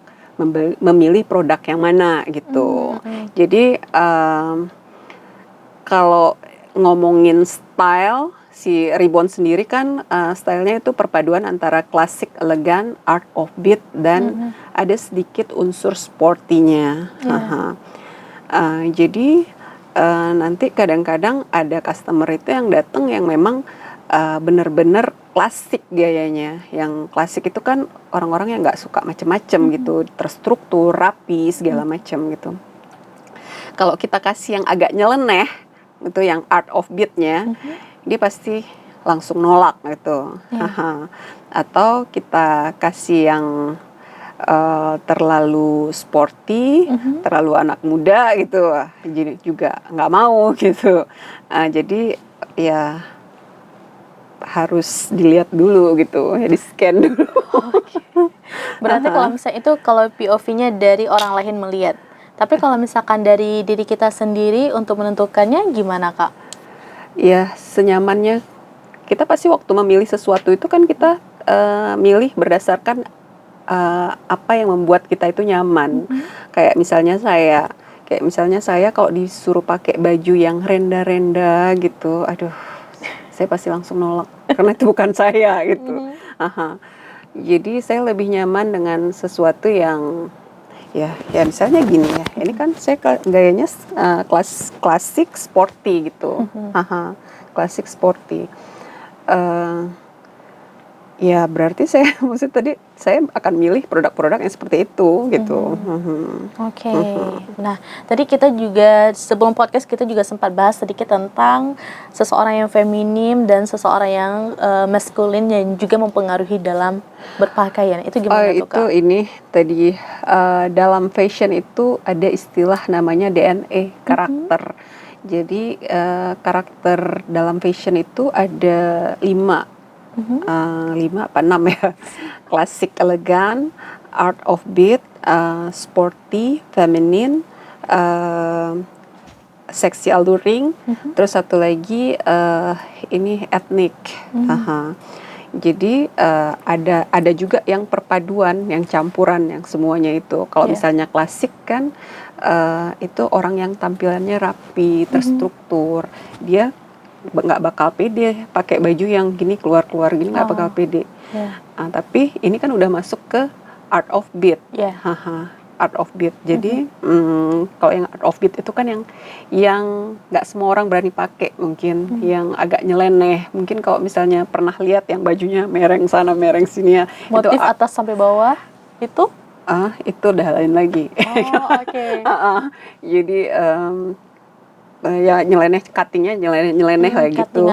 memilih produk yang mana gitu. Jadi kalau ngomongin style, si Ribbon sendiri kan stylenya itu perpaduan antara klasik, elegan, art of beat, dan ada sedikit unsur sportinya. Jadi nanti kadang-kadang ada customer itu yang datang yang memang benar-benar klasik gayanya. Yang klasik itu kan orang-orang yang nggak suka macem-macem gitu, terstruktur, rapi, segala macem gitu. Kalau kita kasih yang agak nyeleneh, itu yang art of beat-nya, dia pasti langsung nolak gitu. Atau kita kasih yang terlalu sporty, terlalu anak muda gitu, jadi juga nggak mau gitu. Jadi ya harus dilihat dulu gitu, ya di scan dulu. Berarti kalau misalnya itu kalau POV-nya dari orang lain melihat. Tapi kalau misalkan dari diri kita sendiri untuk menentukannya gimana, Kak? Ya, senyamannya. Kita pasti waktu memilih sesuatu itu kan kita milih berdasarkan apa yang membuat kita itu nyaman. Kayak misalnya saya kalau disuruh pakai baju yang renda-renda gitu, aduh, saya pasti langsung nolak karena itu bukan saya gitu. Jadi saya lebih nyaman dengan sesuatu yang ya misalnya gini ya, ini kan saya gayanya klasik sporty gitu. Klasik sporty. Ya berarti maksud tadi saya akan milih produk-produk yang seperti itu gitu. Oke. Nah, tadi kita juga sebelum podcast kita juga sempat bahas sedikit tentang seseorang yang feminim dan seseorang yang maskulin yang juga mempengaruhi dalam berpakaian. Itu gimana tuh, Kak? Itu ini tadi dalam fashion itu ada istilah namanya DNA, karakter. Jadi karakter dalam fashion itu ada 5 apa 6 ya. Klasik, elegan, art of beat, sporty, feminine, sexy, alluring, terus satu lagi ini ethnic. Jadi ada juga yang perpaduan, yang campuran, yang semuanya itu. Kalau misalnya klasik kan itu orang yang tampilannya rapi, terstruktur, dia nggak bakal pede pakai baju yang gini keluar gini, nggak bakal pede. Tapi ini kan udah masuk ke art of beat. Art of beat. Jadi kalau yang art of beat itu kan yang nggak semua orang berani pakai, mungkin yang agak nyeleneh. Mungkin kalau misalnya pernah lihat yang bajunya mereng sana mereng sini ya, motif itu atas sampai bawah itu itu udah lain lagi. Jadi ya nyeleneh, cuttingnya nyeleneh kayak gitu,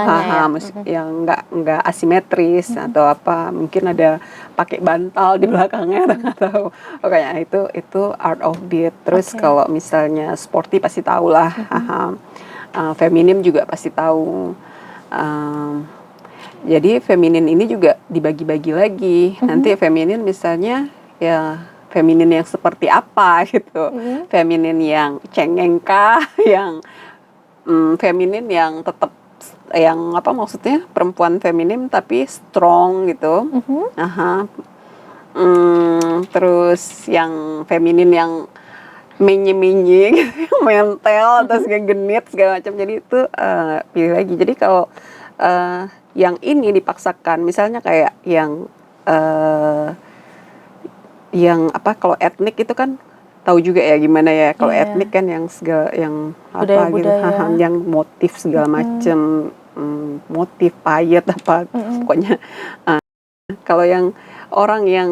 yang nggak asimetris atau apa, mungkin ada pakai bantal di belakangnya, nggak tahu. Pokoknya itu art of beat. Terus kalau misalnya sporty pasti tahu lah, feminim juga pasti tahu. Jadi feminin ini juga dibagi-bagi lagi. Nanti feminin misalnya ya feminin yang seperti apa gitu. Feminin yang cengeng kah, yang feminin yang tetap yang apa maksudnya perempuan feminim tapi strong gitu. Aha. Terus yang feminin yang menye-menye gitu, mental atau segala genit segala macam. Jadi itu pilih lagi. Jadi kalau yang ini dipaksakan, misalnya kayak yang apa kalau etnik itu kan tahu juga ya gimana ya kalau Iya. etnik kan yang segala yang apa gitu, Budaya-budaya. yang motif segala macam, motif payet apa pokoknya. Kalau yang orang yang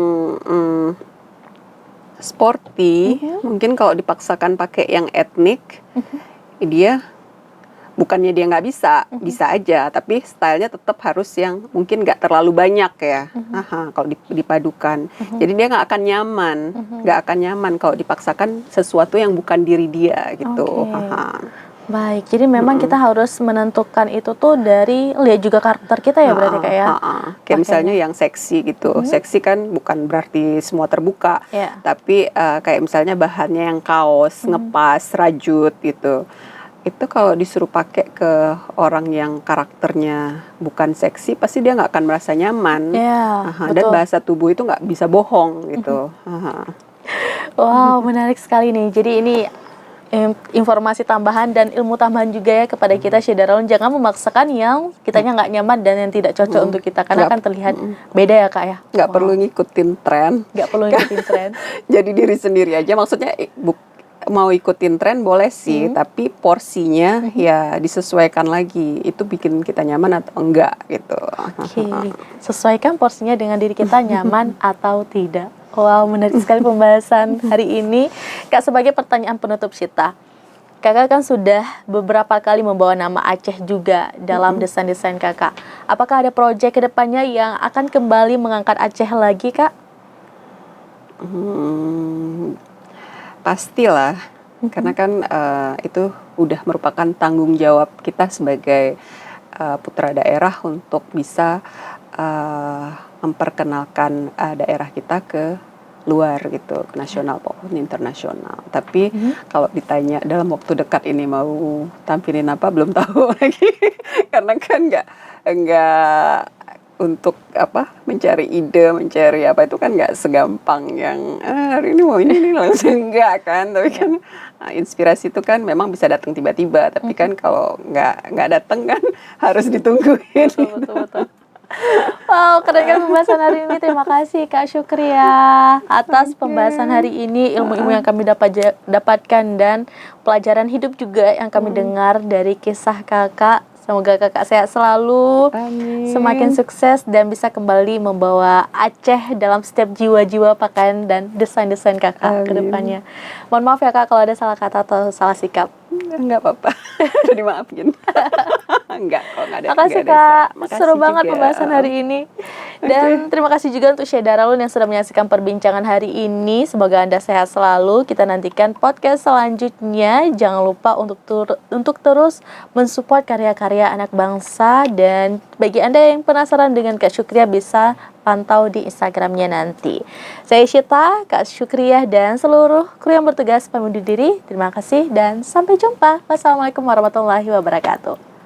sporty, mungkin kalau dipaksakan pakai yang etnik, dia bukannya dia nggak bisa, bisa aja, tapi stylenya tetap harus yang mungkin nggak terlalu banyak ya. Kalau dipadukan, jadi dia nggak akan nyaman, kalau dipaksakan sesuatu yang bukan diri dia gitu. Oke. Baik, jadi memang kita harus menentukan itu tuh dari lihat juga karakter kita ya berarti Kak ya. Kayak misalnya yang seksi gitu, seksi kan bukan berarti semua terbuka, Iya. tapi kayak misalnya bahannya yang kaos, ngepas, rajut gitu. Itu kalau disuruh pakai ke orang yang karakternya bukan seksi, pasti dia nggak akan merasa nyaman. Iya, Dan betul. bahasa tubuh itu nggak bisa bohong gitu. Wow, menarik sekali nih. Jadi ini informasi tambahan dan ilmu tambahan juga ya kepada kita Syederalun. Jangan memaksakan yang kitanya nggak nyaman dan yang tidak cocok untuk kita karena Nggak- akan terlihat beda ya Kak ya. Nggak perlu ngikutin tren. Nggak perlu ngikutin tren. Jadi diri sendiri aja. Maksudnya mau ikutin tren boleh sih, tapi porsinya ya disesuaikan lagi. Itu bikin kita nyaman atau enggak gitu. Oke, sesuaikan porsinya dengan diri kita nyaman atau tidak. Wow, menarik sekali pembahasan hari ini. Kak, sebagai pertanyaan penutup Syita, Kakak kan sudah beberapa kali membawa nama Aceh juga dalam desain-desain Kakak. Apakah ada proyek ke depannya yang akan kembali mengangkat Aceh lagi, Kak? Pastilah, karena kan itu udah merupakan tanggung jawab kita sebagai putra daerah untuk bisa memperkenalkan daerah kita ke luar gitu, ke nasional maupun internasional. Tapi kalau ditanya dalam waktu dekat ini mau tampilin apa belum tahu lagi, karena kan nggak untuk apa mencari ide, mencari apa itu kan nggak segampang yang hari ini mau ini langsung enggak kan. Tapi kan inspirasi itu kan memang bisa datang tiba-tiba. Tapi kan kalau nggak datang kan harus ditungguin. Betul. Wow, keren kan pembahasan hari ini. Terima kasih Kak Syukria atas pembahasan hari ini, ilmu-ilmu yang kami dapatkan dan pelajaran hidup juga yang kami dengar dari kisah Kakak. Semoga Kakak sehat selalu, Amin. semakin sukses dan bisa kembali membawa Aceh dalam setiap jiwa-jiwa pakaian dan desain-desain Kakak ke depannya. Mohon maaf ya Kak kalau ada salah kata atau salah sikap. Enggak apa-apa. Udah dimaafin. Enggak, kok enggak ada. Makasih enggak ada Kak, Makasih seru banget juga. pembahasan hari ini. Dan terima kasih juga untuk Syederalun yang sudah menyaksikan perbincangan hari ini. Semoga Anda sehat selalu. Kita nantikan podcast selanjutnya. Jangan lupa untuk terus mensupport karya-karya anak bangsa. Dan bagi Anda yang penasaran dengan Kak Syukria bisa pantau di Instagramnya nanti. Saya Syita, Kak Syukriah, dan seluruh kru yang bertugas pamit undur diri. Terima kasih dan sampai jumpa. Wassalamualaikum warahmatullahi wabarakatuh.